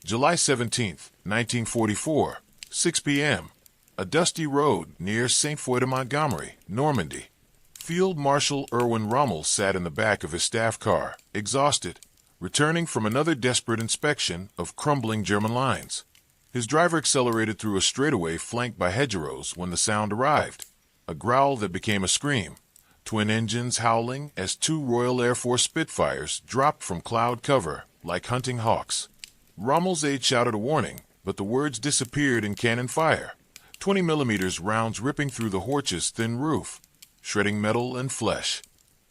July 17, 1944, 6 p.m. A dusty road near St. Foy de Montgomery, Normandy. Field Marshal Erwin Rommel sat in the back of his staff car, exhausted, returning from another desperate inspection of crumbling German lines. His driver accelerated through a straightaway flanked by hedgerows when the sound arrived, a growl that became a scream, twin engines howling as two Royal Air Force Spitfires dropped from cloud cover like hunting hawks. Rommel's aide shouted a warning, but the words disappeared in cannon fire, 20mm rounds ripping through the Horch's thin roof, shredding metal and flesh.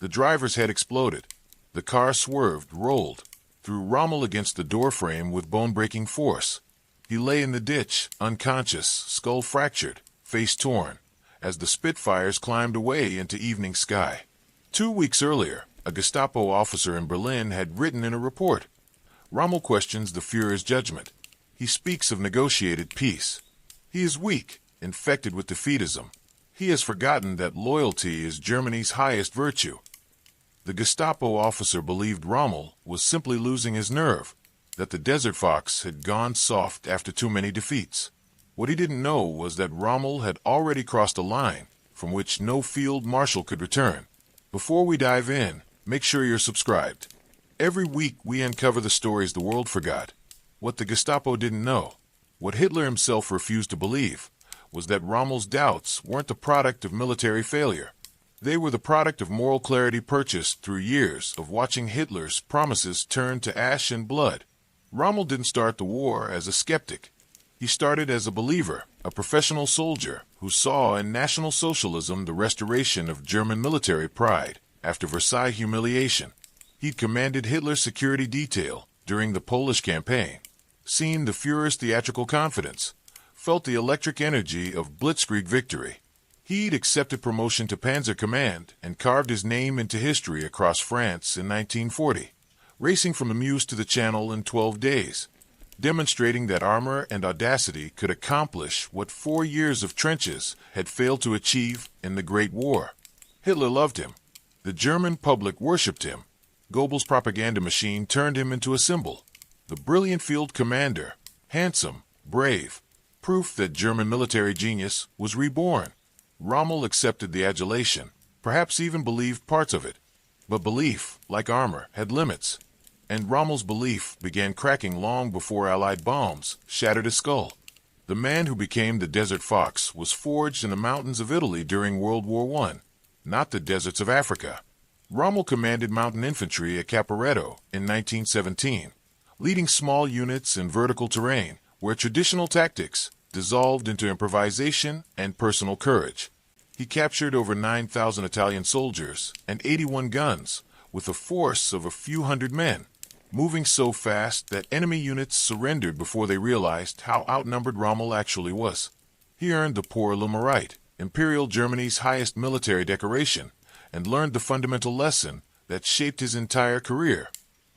The driver's head exploded. The car swerved, rolled, threw Rommel against the doorframe with bone-breaking force. He lay in the ditch, unconscious, skull fractured, face torn, as the Spitfires climbed away into evening sky. 2 weeks earlier, a Gestapo officer in Berlin had written in a report, Rommel questions the Führer's judgment. He speaks of negotiated peace. He is weak, infected with defeatism. He has forgotten that loyalty is Germany's highest virtue. The Gestapo officer believed Rommel was simply losing his nerve, that the Desert Fox had gone soft after too many defeats. What he didn't know was that Rommel had already crossed a line from which no field marshal could return. Before we dive in, make sure you're subscribed. Every week we uncover the stories the world forgot. What the Gestapo didn't know, what Hitler himself refused to believe, was that Rommel's doubts weren't the product of military failure. They were the product of moral clarity purchased through years of watching Hitler's promises turn to ash and blood. Rommel didn't start the war as a skeptic. He started as a believer, a professional soldier who saw in National Socialism the restoration of German military pride after Versailles humiliation. He'd commanded Hitler's security detail during the Polish campaign, seen the Führer's theatrical confidence, felt the electric energy of blitzkrieg victory. He'd accepted promotion to Panzer Command and carved his name into history across France in 1940, racing from the Meuse to the Channel in 12 days, demonstrating that armor and audacity could accomplish what 4 years of trenches had failed to achieve in the Great War. Hitler loved him. The German public worshipped him. Goebbels' propaganda machine turned him into a symbol. The brilliant field commander, handsome, brave, proof that German military genius was reborn. Rommel accepted the adulation, perhaps even believed parts of it. But belief, like armor, had limits. And Rommel's belief began cracking long before Allied bombs shattered his skull. The man who became the Desert Fox was forged in the mountains of Italy during World War I, not the deserts of Africa. Rommel commanded mountain infantry at Caporetto in 1917, leading small units in vertical terrain where traditional tactics dissolved into improvisation and personal courage. He captured over 9,000 Italian soldiers and 81 guns with a force of a few hundred men, moving so fast that enemy units surrendered before they realized how outnumbered Rommel actually was. He earned the Pour le Mérite, Imperial Germany's highest military decoration, and learned the fundamental lesson that shaped his entire career.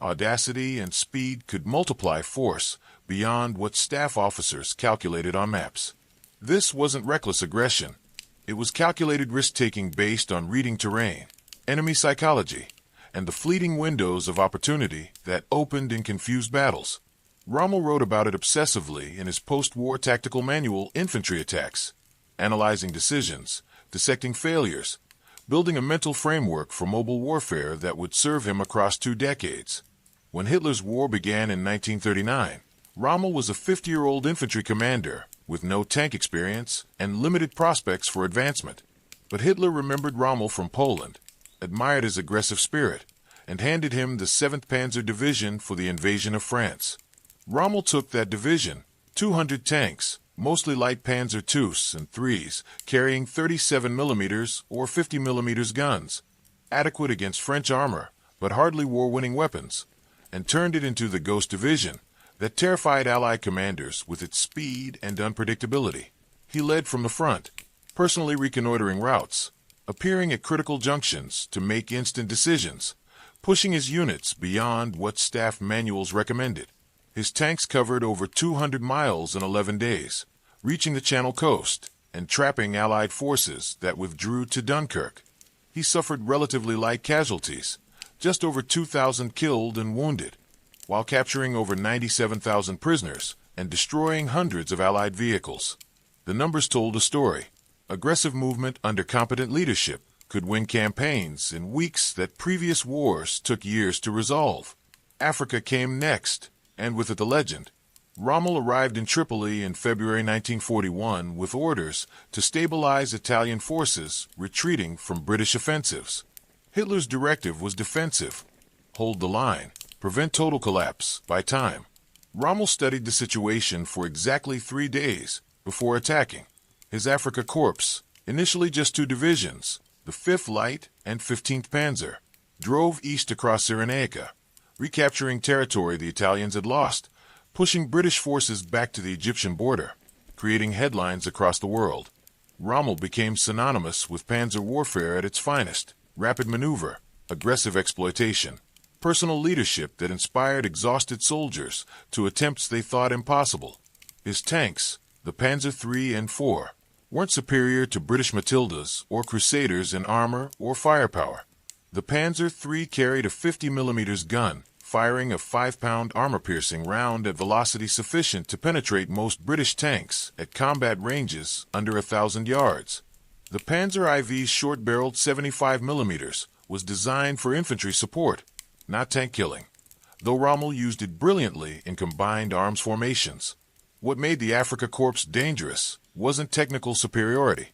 Audacity and speed could multiply force beyond what staff officers calculated on maps. This wasn't reckless aggression. It was calculated risk-taking based on reading terrain, enemy psychology, and the fleeting windows of opportunity that opened in confused battles. Rommel wrote about it obsessively in his post-war tactical manual, Infantry Attacks, analyzing decisions, dissecting failures, building a mental framework for mobile warfare that would serve him across 2 decades. When Hitler's war began in 1939, Rommel was a 50-year-old infantry commander with no tank experience and limited prospects for advancement. But Hitler remembered Rommel from Poland, admired his aggressive spirit, and handed him the 7th Panzer Division for the invasion of France. Rommel took that division, 200 tanks, mostly light Panzer IIs and IIIs, carrying 37mm or 50mm guns, adequate against French armor, but hardly war-winning weapons, and turned it into the Ghost Division that terrified Allied commanders with its speed and unpredictability. He led from the front, personally reconnoitering routes, appearing at critical junctions to make instant decisions, pushing his units beyond what staff manuals recommended. His tanks covered over 200 miles in 11 days, reaching the Channel coast and trapping Allied forces that withdrew to Dunkirk. He suffered relatively light casualties, just over 2,000 killed and wounded. while capturing over 97,000 prisoners and destroying hundreds of Allied vehicles. The numbers told a story. Aggressive movement under competent leadership could win campaigns in weeks that previous wars took years to resolve. Africa came next, and with it the legend. Rommel arrived in Tripoli in February 1941 with orders to stabilize Italian forces retreating from British offensives. Hitler's directive was defensive. Hold the line. Prevent total collapse by time. Rommel studied the situation for exactly 3 days before attacking. His Afrika Korps, initially just 2 divisions, the 5th Light and 15th Panzer, drove east across Cyrenaica, recapturing territory the Italians had lost, pushing British forces back to the Egyptian border, creating headlines across the world. Rommel became synonymous with panzer warfare at its finest: rapid maneuver, aggressive exploitation, personal leadership that inspired exhausted soldiers to attempts they thought impossible. His tanks, the Panzer III and IV, weren't superior to British Matildas or Crusaders in armor or firepower. The Panzer III carried a 50mm gun, firing a 5-pound armor-piercing round at velocity sufficient to penetrate most British tanks at combat ranges under 1,000 yards. The Panzer IV's short-barreled 75mm was designed for infantry support, not tank killing, though Rommel used it brilliantly in combined arms formations. What made the Afrika Korps dangerous wasn't technical superiority.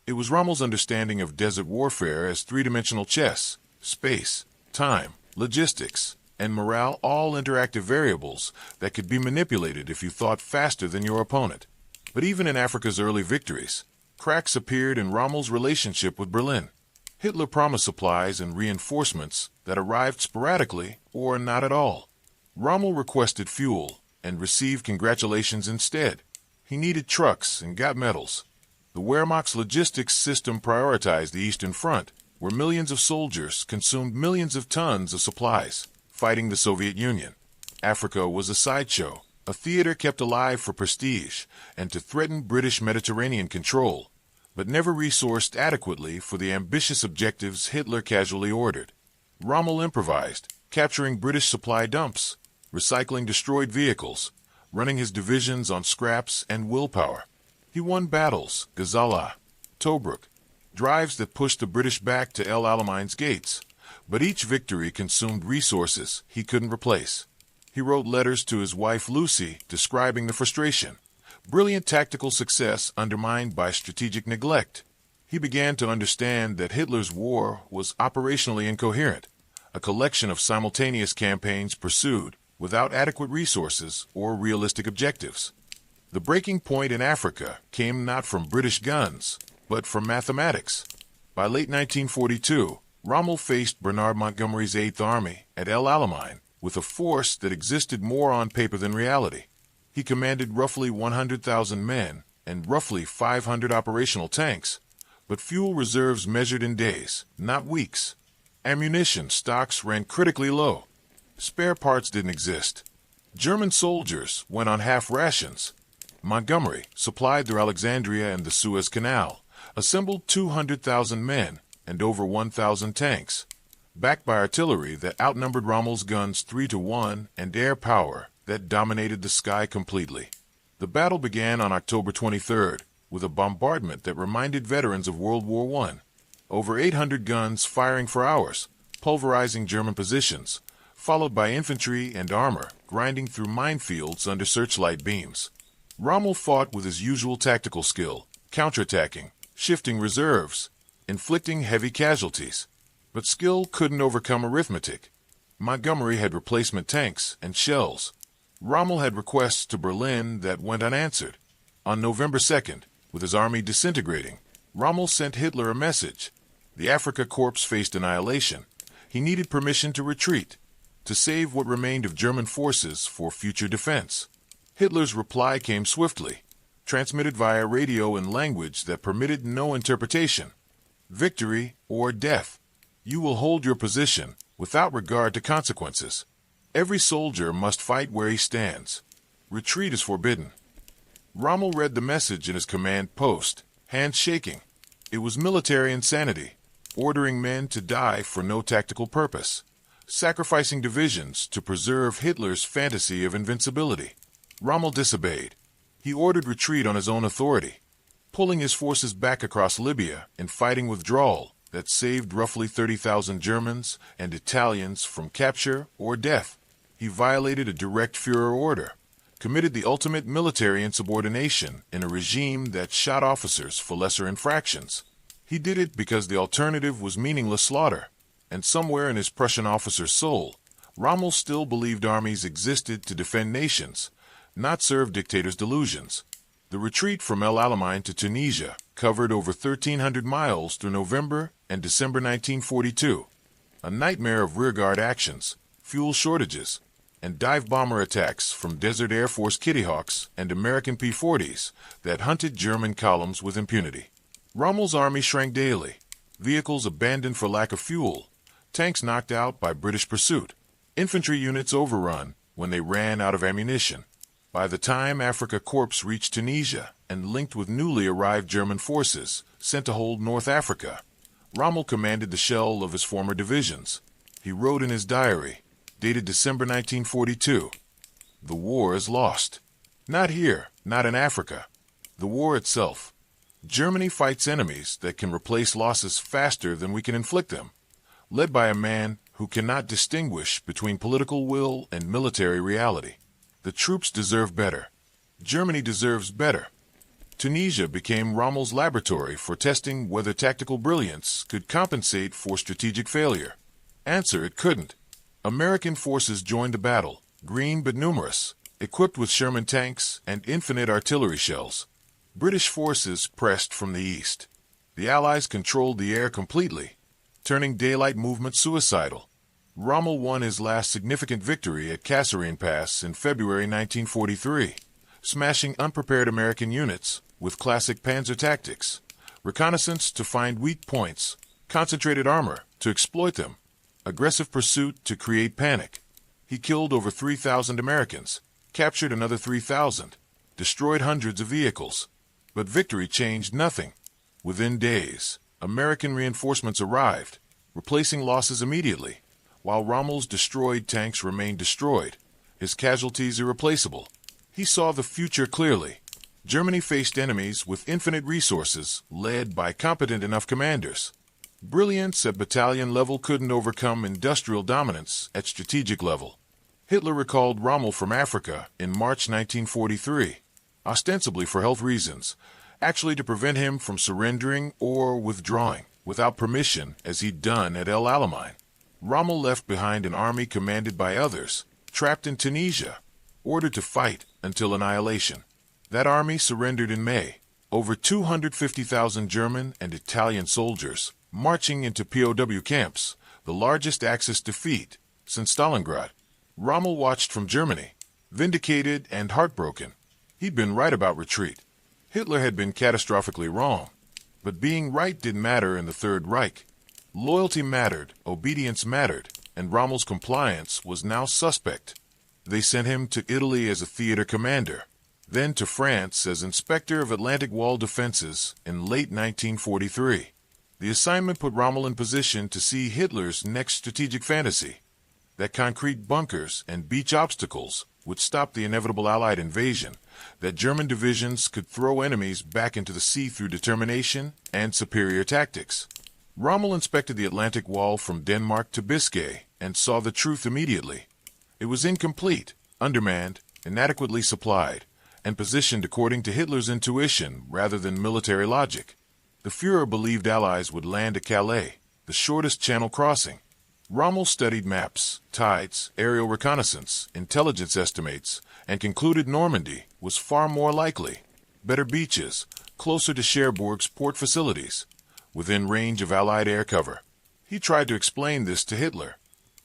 It was Rommel's understanding of desert warfare as three-dimensional chess: space, time, logistics, and morale, all interactive variables that could be manipulated if you thought faster than your opponent. But even in Africa's early victories, cracks appeared in Rommel's relationship with Berlin. Hitler promised supplies and reinforcements that arrived sporadically or not at all. Rommel requested fuel and received congratulations instead. He needed trucks and got medals. The Wehrmacht's logistics system prioritized the Eastern Front, where millions of soldiers consumed millions of tons of supplies, fighting the Soviet Union. Africa was a sideshow, a theater kept alive for prestige and to threaten British Mediterranean control, but never resourced adequately for the ambitious objectives Hitler casually ordered. Rommel improvised, capturing British supply dumps, recycling destroyed vehicles, running his divisions on scraps and willpower. He won battles, Gazala, Tobruk, drives that pushed the British back to El Alameин's gates, but each victory consumed resources he couldn't replace. He wrote letters to his wife Lucy describing the frustration. Brilliant tactical success undermined by strategic neglect. He began to understand that Hitler's war was operationally incoherent, a collection of simultaneous campaigns pursued without adequate resources or realistic objectives. The breaking point in Africa came not from British guns, but from mathematics. By late 1942, Rommel faced Bernard Montgomery's 8th Army at El Alamein with a force that existed more on paper than reality. He commanded roughly 100,000 men and roughly 500 operational tanks, but fuel reserves measured in days, not weeks. Ammunition stocks ran critically low. Spare parts didn't exist. German soldiers went on half rations. Montgomery supplied through Alexandria and the Suez Canal, assembled 200,000 men and over 1,000 tanks, backed by artillery that outnumbered Rommel's guns 3-1 and air power that dominated the sky completely. The battle began on October 23rd with a bombardment that reminded veterans of World War I. Over 800 guns firing for hours, pulverizing German positions, followed by infantry and armor grinding through minefields under searchlight beams. Rommel fought with his usual tactical skill, counterattacking, shifting reserves, inflicting heavy casualties. But skill couldn't overcome arithmetic. Montgomery had replacement tanks and shells. Rommel had requests to Berlin that went unanswered. On November 2nd, with his army disintegrating, Rommel sent Hitler a message. The Afrika Korps faced annihilation. He needed permission to retreat, to save what remained of German forces for future defense. Hitler's reply came swiftly, transmitted via radio in language that permitted no interpretation. Victory or death. You will hold your position without regard to consequences. Every soldier must fight where he stands. Retreat is forbidden. Rommel read the message in his command post, hands shaking. It was military insanity, ordering men to die for no tactical purpose. sacrificing divisions to preserve Hitler's fantasy of invincibility. Rommel disobeyed. He ordered retreat on his own authority, pulling his forces back across Libya in fighting withdrawal that saved roughly 30,000 Germans and Italians from capture or death. He violated a direct Führer order, committed the ultimate military insubordination in a regime that shot officers for lesser infractions. He did it because the alternative was meaningless slaughter, and somewhere in his Prussian officer's soul, Rommel still believed armies existed to defend nations, not serve dictators' delusions. The retreat from El Alamein to Tunisia covered over 1,300 miles through November and December 1942, a nightmare of rearguard actions, fuel shortages, and dive bomber attacks from Desert Air Force Kitty Hawks and American P-40s that hunted German columns with impunity. Rommel's army shrank daily, vehicles abandoned for lack of fuel, tanks knocked out by British pursuit, infantry units overrun when they ran out of ammunition. By the time Afrika Korps reached Tunisia and linked with newly arrived German forces sent to hold North Africa, Rommel commanded the shell of his former divisions. He wrote in his diary, dated December 1942, "The war is lost. Not here, not in Africa. The war itself. Germany fights enemies that can replace losses faster than we can inflict them, led by a man who cannot distinguish between political will and military reality. The troops deserve better. Germany deserves better." Tunisia became Rommel's laboratory for testing whether tactical brilliance could compensate for strategic failure. Answer: it couldn't. American forces joined the battle, green but numerous, equipped with Sherman tanks and infinite artillery shells. British forces pressed from the east. The Allies controlled the air completely, turning daylight movement suicidal. Rommel won his last significant victory at Kasserine Pass in February 1943, smashing unprepared American units with classic panzer tactics, reconnaissance to find weak points, concentrated armor to exploit them, aggressive pursuit to create panic. He killed over 3,000 Americans, captured another 3,000, destroyed hundreds of vehicles. But victory changed nothing. Within days, American reinforcements arrived, replacing losses immediately, while Rommel's destroyed tanks remained destroyed, his casualties irreplaceable. He saw the future clearly. Germany faced enemies with infinite resources, led by competent enough commanders. Brilliance at battalion level couldn't overcome industrial dominance at strategic level. Hitler recalled Rommel from Africa in March 1943, ostensibly for health reasons, actually to prevent him from surrendering or withdrawing without permission as he'd done at El Alamein. Rommel left behind an army commanded by others, trapped in Tunisia, ordered to fight until annihilation. That army surrendered in May, over 250,000 German and Italian soldiers marching into POW camps, the largest Axis defeat since Stalingrad. Rommel watched from Germany, vindicated and heartbroken. He'd been right about retreat. Hitler had been catastrophically wrong. But being right didn't matter in the Third Reich. Loyalty mattered, obedience mattered, and Rommel's compliance was now suspect. They sent him to Italy as a theater commander, then to France as inspector of Atlantic Wall defenses in late 1943. The assignment put Rommel in position to see Hitler's next strategic fantasy, that concrete bunkers and beach obstacles would stop the inevitable Allied invasion, that German divisions could throw enemies back into the sea through determination and superior tactics. Rommel inspected the Atlantic Wall from Denmark to Biscay and saw the truth immediately. It was incomplete, undermanned, inadequately supplied, and positioned according to Hitler's intuition rather than military logic. The Führer believed Allies would land at Calais, the shortest channel crossing. Rommel studied maps, tides, aerial reconnaissance, intelligence estimates, and concluded Normandy was far more likely. Better beaches, closer to Cherbourg's port facilities, within range of Allied air cover. He tried to explain this to Hitler.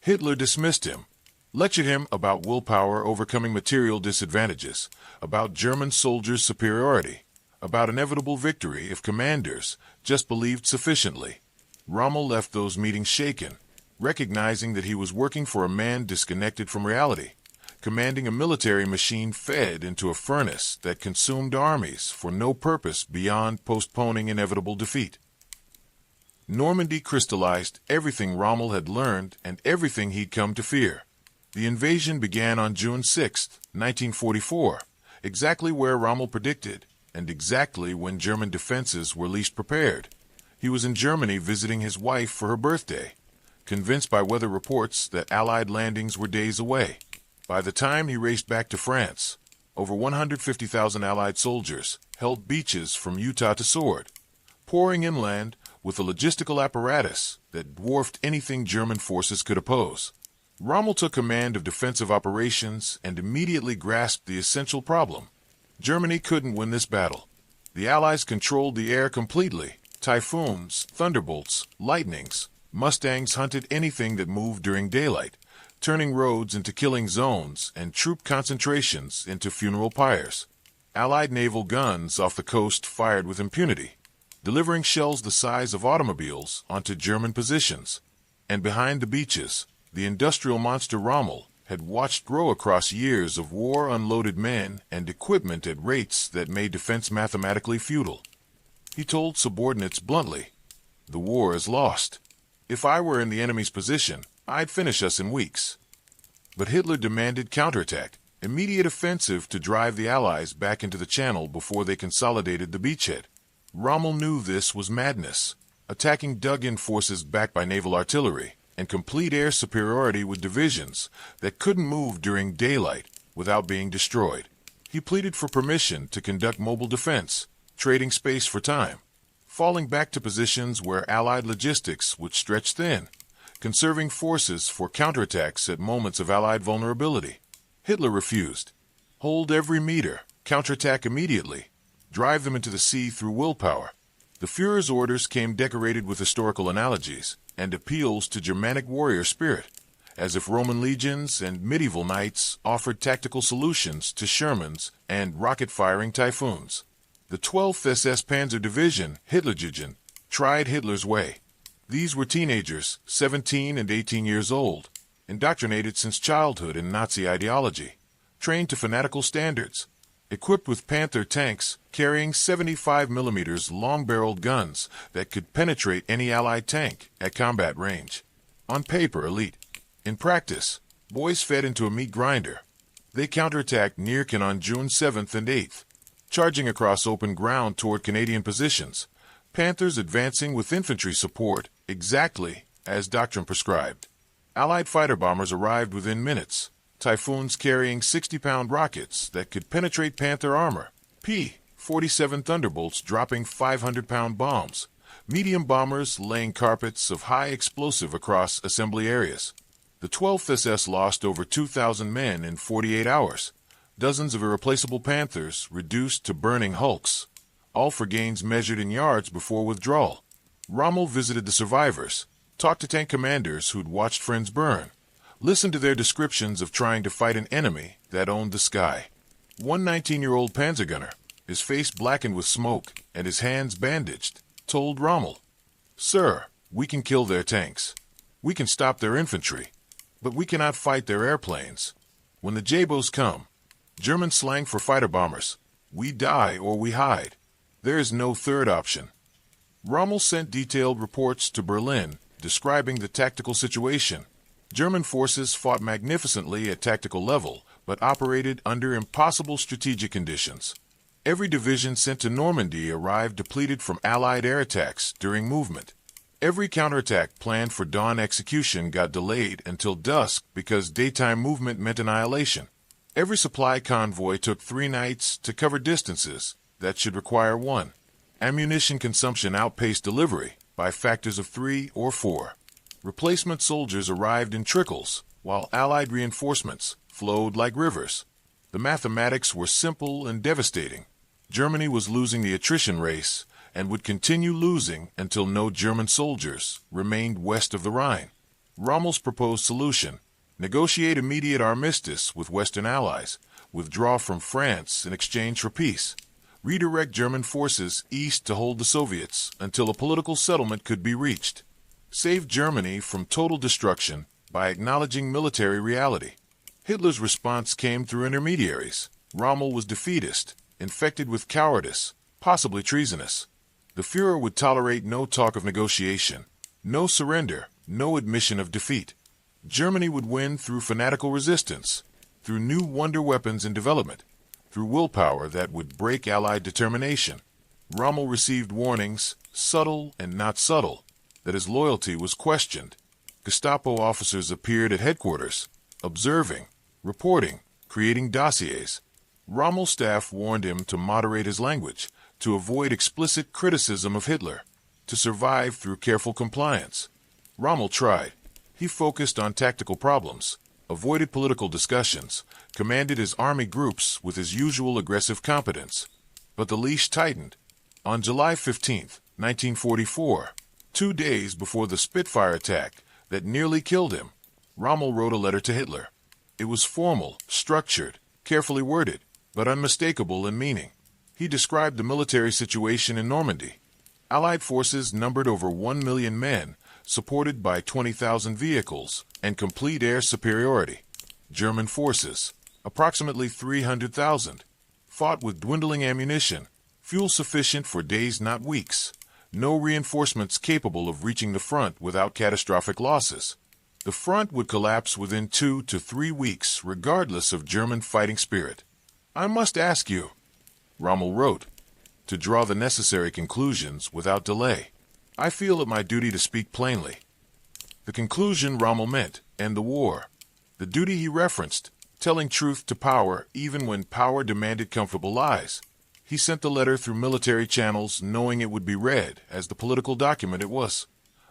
Hitler dismissed him, lectured him about willpower overcoming material disadvantages, about German soldiers' superiority, about inevitable victory if commanders just believed sufficiently. Rommel left those meetings shaken, recognizing that he was working for a man disconnected from reality, commanding a military machine fed into a furnace that consumed armies for no purpose beyond postponing inevitable defeat. Normandy crystallized everything Rommel had learned and everything he'd come to fear. The invasion began on June 6, 1944, exactly where Rommel predicted, and exactly when German defenses were least prepared. He was in Germany visiting his wife for her birthday, convinced by weather reports that Allied landings were days away. By the time he raced back to France, over 150,000 Allied soldiers held beaches from Utah to Sword, pouring inland with a logistical apparatus that dwarfed anything German forces could oppose. Rommel took command of defensive operations and immediately grasped the essential problem. Germany couldn't win this battle. The Allies controlled the air completely. Typhoons, thunderbolts, lightnings, Mustangs hunted anything that moved during daylight, turning roads into killing zones and troop concentrations into funeral pyres. Allied naval guns off the coast fired with impunity, delivering shells the size of automobiles onto German positions. And behind the beaches, the industrial monster Rommel had watched grow across years of war-unloaded men and equipment at rates that made defense mathematically futile. He told subordinates bluntly, "The war is lost. If I were in the enemy's position, I'd finish us in weeks." But Hitler demanded counterattack, immediate offensive to drive the Allies back into the Channel before they consolidated the beachhead. Rommel knew this was madness, attacking dug-in forces backed by naval artillery and complete air superiority with divisions that couldn't move during daylight without being destroyed. He pleaded for permission to conduct mobile defense, trading space for time, falling back to positions where Allied logistics would stretch thin, conserving forces for counterattacks at moments of Allied vulnerability. Hitler refused. Hold every meter, counterattack immediately, drive them into the sea through willpower. The Führer's orders came decorated with historical analogies and appeals to Germanic warrior spirit, as if Roman legions and medieval knights offered tactical solutions to Shermans and rocket-firing typhoons. The 12th SS Panzer Division, Hitlerjugend, tried Hitler's way. These were teenagers, 17 and 18 years old, indoctrinated since childhood in Nazi ideology, trained to fanatical standards, equipped with Panther tanks carrying 75mm long-barreled guns that could penetrate any Allied tank at combat range. On paper, elite. In practice, boys fed into a meat grinder. They counterattacked Neerken on June 7th and 8th, charging across open ground toward Canadian positions, Panthers advancing with infantry support exactly as doctrine prescribed. Allied fighter bombers arrived within minutes, Typhoons carrying 60-pound rockets that could penetrate Panther armor, P-47 Thunderbolts dropping 500-pound bombs, medium bombers laying carpets of high explosive across assembly areas. The 12th SS lost over 2,000 men in 48 hours, dozens of irreplaceable Panthers reduced to burning hulks, all for gains measured in yards before withdrawal. Rommel visited the survivors, talked to tank commanders who'd watched friends burn, listened to their descriptions of trying to fight an enemy that owned the sky. One 19-year-old panzer gunner, his face blackened with smoke and his hands bandaged, told Rommel, "Sir, we can kill their tanks. We can stop their infantry, but we cannot fight their airplanes. When the Jabos come, German slang for fighter bombers, we die or we hide. There is no third option." Rommel sent detailed reports to Berlin describing the tactical situation. German forces fought magnificently at tactical level, but operated under impossible strategic conditions. Every division sent to Normandy arrived depleted from Allied air attacks during movement. Every counterattack planned for dawn execution got delayed until dusk because daytime movement meant annihilation. Every supply convoy took 3 nights to cover distances that should require 1. Ammunition consumption outpaced delivery by factors of 3 or 4. Replacement soldiers arrived in trickles, while Allied reinforcements flowed like rivers. The mathematics were simple and devastating. Germany was losing the attrition race and would continue losing until no German soldiers remained west of the Rhine. Rommel's proposed solution: negotiate immediate armistice with Western allies, withdraw from France in exchange for peace, redirect German forces east to hold the Soviets until a political settlement could be reached, save Germany from total destruction by acknowledging military reality. Hitler's response came through intermediaries. Rommel was defeatist, infected with cowardice, possibly treasonous. The Führer would tolerate no talk of negotiation, no surrender, no admission of defeat. Germany would win through fanatical resistance, through new wonder weapons in development, through willpower that would break Allied determination. Rommel received warnings, subtle and not subtle, that his loyalty was questioned. Gestapo officers appeared at headquarters, observing, reporting, creating dossiers. Rommel's staff warned him to moderate his language, to avoid explicit criticism of Hitler, to survive through careful compliance. Rommel tried. He focused on tactical problems, avoided political discussions, commanded his army groups with his usual aggressive competence. But the leash tightened. On July 15, 1944, 2 days before the Spitfire attack that nearly killed him, Rommel wrote a letter to Hitler. It was formal, structured, carefully worded, but unmistakable in meaning. He described the military situation in Normandy. Allied forces numbered over 1 million men, supported by 20,000 vehicles, and complete air superiority. German forces, approximately 300,000, fought with dwindling ammunition, fuel sufficient for days not weeks, no reinforcements capable of reaching the front without catastrophic losses. The front would collapse within 2 to 3 weeks, regardless of German fighting spirit. "I must ask you," Rommel wrote, "to draw the necessary conclusions without delay. I feel it my duty to speak plainly." The conclusion Rommel meant, end the war. The duty he referenced, telling truth to power even when power demanded comfortable lies. He sent the letter through military channels knowing it would be read as the political document it was.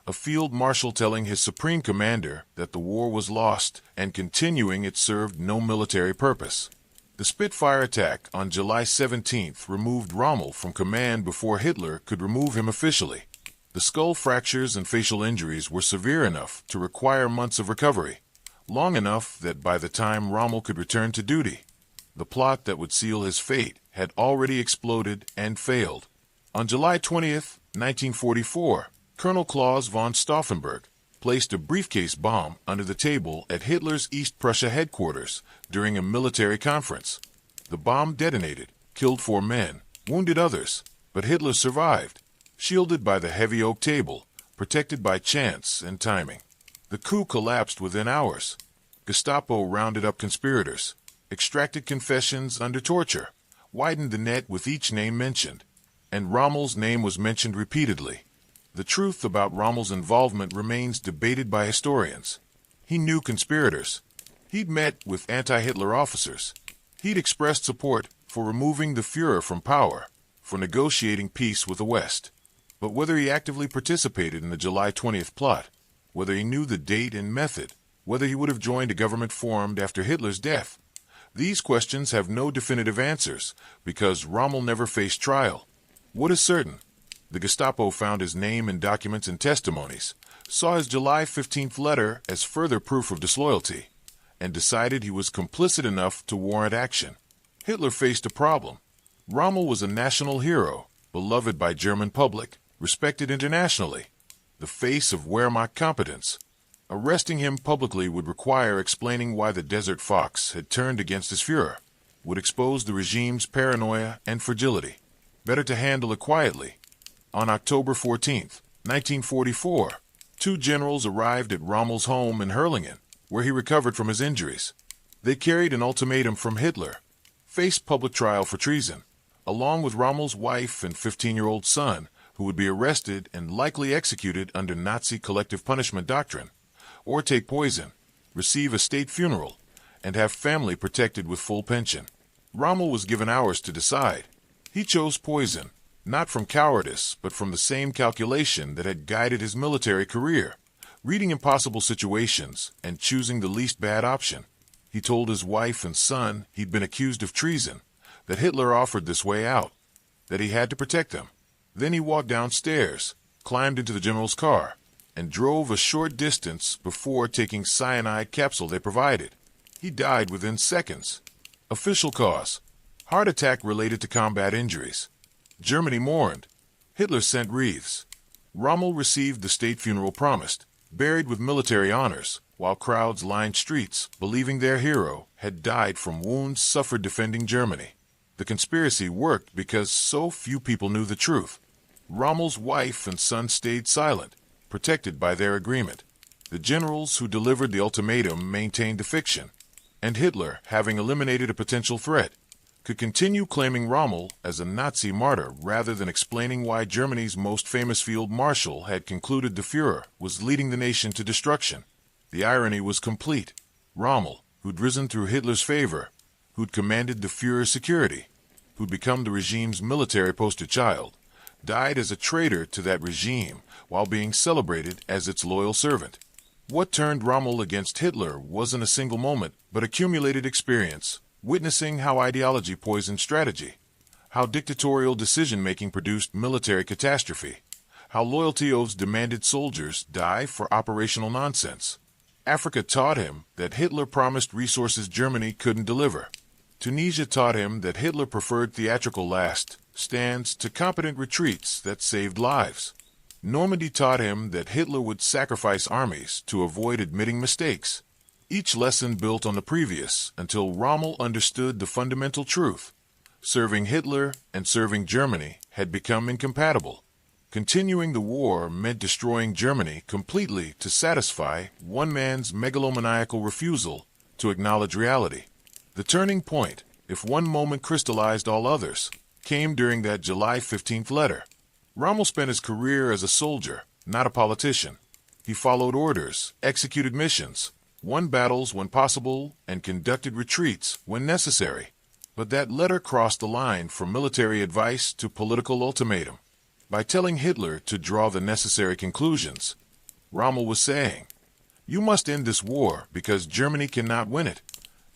A field marshal telling his supreme commander that the war was lost and continuing it served no military purpose. The Spitfire attack on July 17th removed Rommel from command before Hitler could remove him officially. The skull fractures and facial injuries were severe enough to require months of recovery, long enough that by the time Rommel could return to duty, the plot that would seal his fate had already exploded and failed. On July 20th, 1944, Colonel Claus von Stauffenberg placed a briefcase bomb under the table at Hitler's East Prussia headquarters during a military conference. The bomb detonated, killed 4 men, wounded others, but Hitler survived, shielded by the heavy oak table, protected by chance and timing. The coup collapsed within hours. Gestapo rounded up conspirators, extracted confessions under torture, widened the net with each name mentioned, and Rommel's name was mentioned repeatedly. The truth about Rommel's involvement remains debated by historians. He knew conspirators. He'd met with anti-Hitler officers. He'd expressed support for removing the Führer from power, for negotiating peace with the West. But whether he actively participated in the July 20th plot, whether he knew the date and method, whether he would have joined a government formed after Hitler's death, these questions have no definitive answers because Rommel never faced trial. What is certain? The Gestapo found his name in documents and testimonies, saw his July 15th letter as further proof of disloyalty, and decided he was complicit enough to warrant action. Hitler faced a problem. Rommel was a national hero, beloved by German public, respected internationally, the face of Wehrmacht competence. Arresting him publicly would require explaining why the Desert Fox had turned against his Führer, would expose the regime's paranoia and fragility. Better to handle it quietly. On October 14, 1944, 2 generals arrived at Rommel's home in Herlingen, where he recovered from his injuries. They carried an ultimatum from Hitler: face public trial for treason, along with Rommel's wife and 15-year-old son, who would be arrested and likely executed under Nazi collective punishment doctrine, or take poison, receive a state funeral, and have family protected with full pension. Rommel was given hours to decide. He chose poison, not from cowardice, but from the same calculation that had guided his military career, reading impossible situations and choosing the least bad option. He told his wife and son he'd been accused of treason, that Hitler offered this way out, that he had to protect them. Then he walked downstairs, climbed into the general's car, and drove a short distance before taking cyanide capsule they provided. He died within seconds. Official cause: heart attack related to combat injuries. Germany mourned. Hitler sent wreaths. Rommel received the state funeral promised, buried with military honors, while crowds lined streets, believing their hero had died from wounds suffered defending Germany. The conspiracy worked because so few people knew the truth. Rommel's wife and son stayed silent, protected by their agreement. The generals who delivered the ultimatum maintained the fiction, and Hitler, having eliminated a potential threat, could continue claiming Rommel as a Nazi martyr rather than explaining why Germany's most famous field marshal had concluded the Führer was leading the nation to destruction. The irony was complete. Rommel, who'd risen through Hitler's favor, who'd commanded the Führer's security, who'd become the regime's military poster child, died as a traitor to that regime while being celebrated as its loyal servant. What turned Rommel against Hitler wasn't a single moment, but accumulated experience, witnessing how ideology poisoned strategy, how dictatorial decision-making produced military catastrophe, how loyalty oaths demanded soldiers die for operational nonsense. Africa taught him that Hitler promised resources Germany couldn't deliver. Tunisia taught him that Hitler preferred theatrical last stands to competent retreats that saved lives. Normandy taught him that Hitler would sacrifice armies to avoid admitting mistakes. Each lesson built on the previous until Rommel understood the fundamental truth. Serving Hitler and serving Germany had become incompatible. Continuing the war meant destroying Germany completely to satisfy one man's megalomaniacal refusal to acknowledge reality. The turning point, if one moment crystallized all others, came during that July 15th letter. Rommel spent his career as a soldier, not a politician. He followed orders, executed missions, won battles when possible, and conducted retreats when necessary. But that letter crossed the line from military advice to political ultimatum. By telling Hitler to draw the necessary conclusions, Rommel was saying, "You must end this war because Germany cannot win it,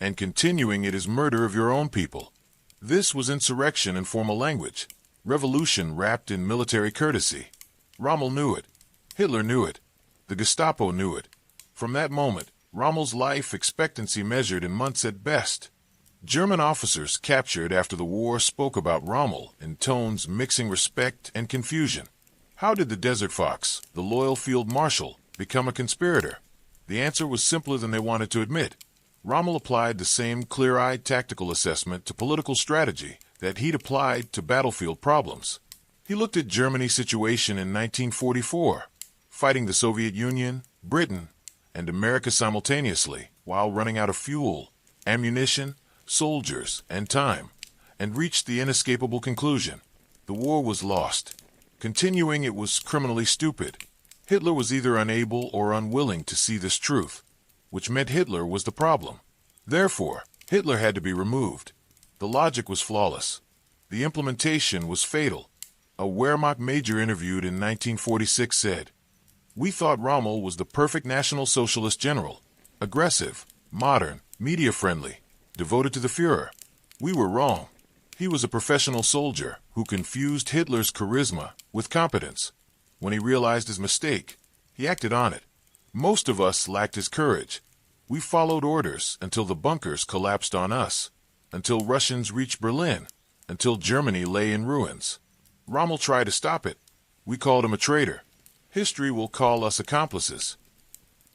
and continuing it is murder of your own people." This was insurrection in formal language, revolution wrapped in military courtesy. Rommel knew it. Hitler knew it. The Gestapo knew it. From that moment, Rommel's life expectancy measured in months at best. German officers captured after the war spoke about Rommel in tones mixing respect and confusion. How did the Desert Fox, the loyal field marshal, become a conspirator? The answer was simpler than they wanted to admit. Rommel applied the same clear-eyed tactical assessment to political strategy that he'd applied to battlefield problems. He looked at Germany's situation in 1944, fighting the Soviet Union, Britain, and America simultaneously while running out of fuel, ammunition, soldiers, and time, and reached the inescapable conclusion. The war was lost. Continuing it was criminally stupid. Hitler was either unable or unwilling to see this truth, which meant Hitler was the problem. Therefore, Hitler had to be removed. The logic was flawless. The implementation was fatal. A Wehrmacht major interviewed in 1946 said, "We thought Rommel was the perfect National Socialist general, aggressive, modern, media-friendly, devoted to the Führer. We were wrong. He was a professional soldier who confused Hitler's charisma with competence. When he realized his mistake, he acted on it. Most of us lacked his courage. We followed orders until the bunkers collapsed on us, until Russians reached Berlin, until Germany lay in ruins. Rommel tried to stop it. We called him a traitor. History will call us accomplices."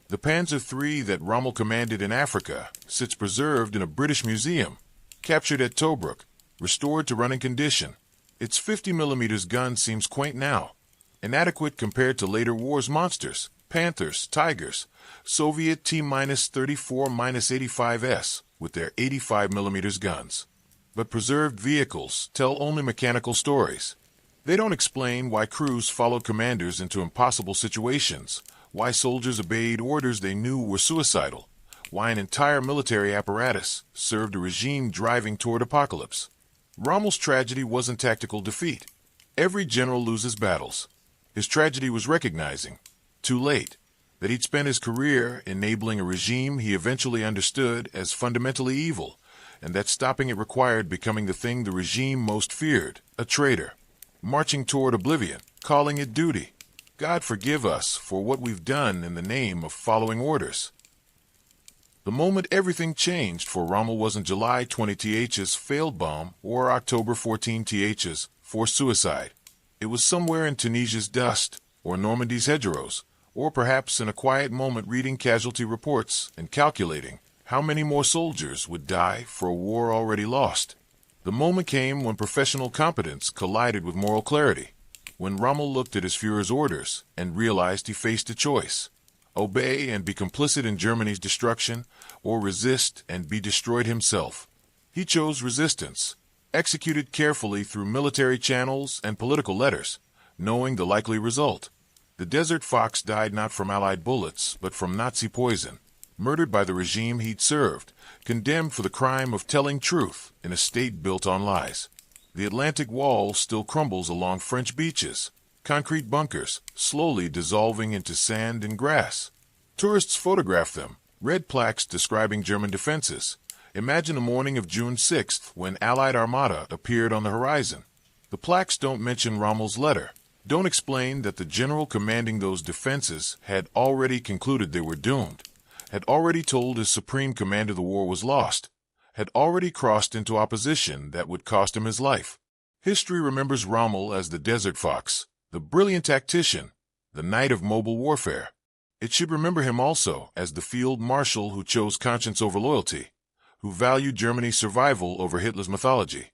The Panzer III that Rommel commanded in Africa sits preserved in a British museum, captured at Tobruk, restored to running condition. Its 50mm gun seems quaint now, inadequate compared to later wars' monsters, Panthers, Tigers, Soviet T-34-85S with their 85mm guns. But preserved vehicles tell only mechanical stories. They don't explain why crews followed commanders into impossible situations, why soldiers obeyed orders they knew were suicidal, why an entire military apparatus served a regime driving toward apocalypse. Rommel's tragedy wasn't tactical defeat. Every general loses battles. His tragedy was recognizing, too late, that he'd spent his career enabling a regime he eventually understood as fundamentally evil, and that stopping it required becoming the thing the regime most feared, a traitor, marching toward oblivion, calling it duty. God forgive us for what we've done in the name of following orders. The moment everything changed for Rommel wasn't July 20th's failed bomb or October 14th's forced suicide. It was somewhere in Tunisia's dust, or Normandy's hedgerows, or perhaps in a quiet moment reading casualty reports and calculating how many more soldiers would die for a war already lost. The moment came when professional competence collided with moral clarity. when Rommel looked at his Führer's orders and realized he faced a choice: obey and be complicit in Germany's destruction, or resist and be destroyed himself. He chose resistance, executed carefully through military channels and political letters, knowing the likely result. The Desert Fox died not from Allied bullets, but from Nazi poison, murdered by the regime he'd served, condemned for the crime of telling truth in a state built on lies. The Atlantic Wall still crumbles along French beaches, concrete bunkers slowly dissolving into sand and grass. Tourists photograph them, red plaques describing German defenses. Imagine a morning of June 6th when Allied armada appeared on the horizon. The plaques don't mention Rommel's letter, don't explain that the general commanding those defenses had already concluded they were doomed, had already told his supreme commander the war was lost, had already crossed into opposition that would cost him his life. History remembers Rommel as the Desert Fox, the brilliant tactician, the knight of mobile warfare. It should remember him also as the field marshal who chose conscience over loyalty, who valued Germany's survival over Hitler's mythology,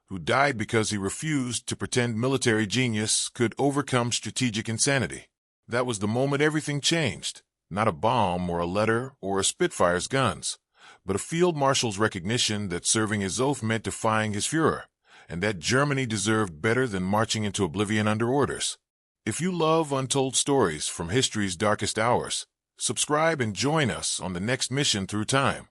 who died because he refused to pretend military genius could overcome strategic insanity. That was the moment everything changed, not a bomb or a letter or a Spitfire's guns, but a field marshal's recognition that serving his oath meant defying his Führer, and that Germany deserved better than marching into oblivion under orders. If you love untold stories from history's darkest hours, subscribe and join us on the next mission through time.